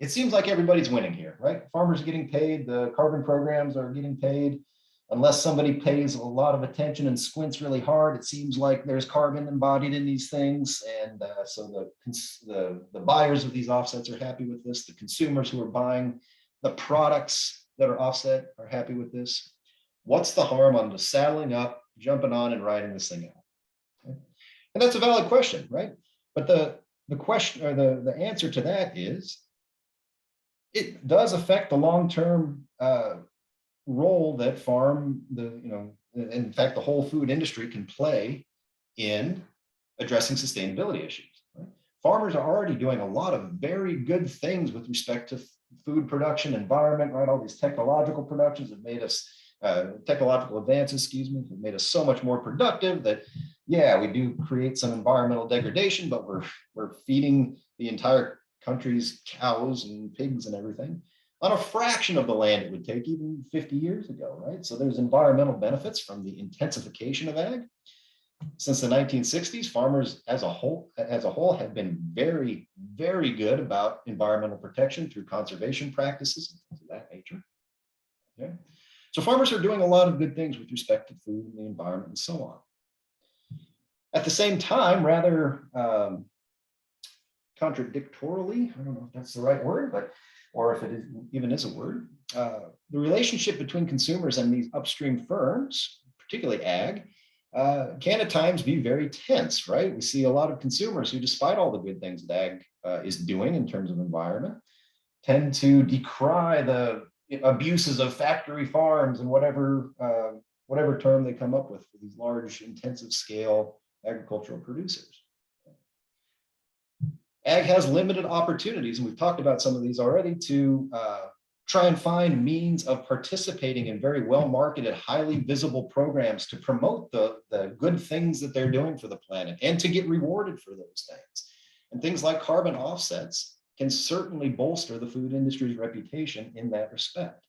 it seems like everybody's winning here, right? Farmers are getting paid, the carbon programs are getting paid. Unless somebody pays a lot of attention and squints really hard, it seems like there's carbon embodied in these things. And so the buyers of these offsets are happy with this. The consumers who are buying the products that are offset are happy with this. What's the harm on just saddling up, jumping on and riding this thing out? Okay. And that's a valid question, right? But the question or the answer to that is, it does affect the long-term role that in fact, the whole food industry can play in addressing sustainability issues. Right? Farmers are already doing a lot of very good things with respect to food production, environment, right? All these technological productions have made us, technological advances, have made us so much more productive that, yeah, we do create some environmental degradation, but we're feeding the entire country's cows and pigs and everything on a fraction of the land it would take even 50 years ago, right? So there's environmental benefits from the intensification of ag. Since the 1960s, farmers as a whole have been very, very good about environmental protection through conservation practices and things of that nature. Okay? So farmers are doing a lot of good things with respect to food and the environment and so on. At the same time, rather contradictorily, I don't know if that's the right word, or if it even is a word, the relationship between consumers and these upstream firms, particularly ag, can at times be very tense, right? We see a lot of consumers who, despite all the good things that ag is doing in terms of environment, tend to decry the abuses of factory farms and whatever term they come up with for these large, intensive scale agricultural producers. Ag has limited opportunities, and we've talked about some of these already, to try and find means of participating in very well-marketed, highly visible programs to promote the good things that they're doing for the planet and to get rewarded for those things. And things like carbon offsets can certainly bolster the food industry's reputation in that respect.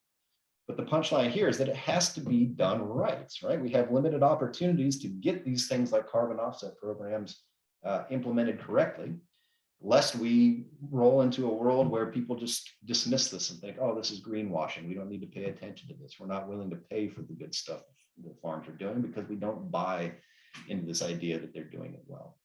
But the punchline here is that it has to be done right? We have limited opportunities to get these things like carbon offset programs implemented correctly, lest we roll into a world where people just dismiss this and think, oh, this is greenwashing. We don't need to pay attention to this. We're not willing to pay for the good stuff that farms are doing because we don't buy into this idea that they're doing it well.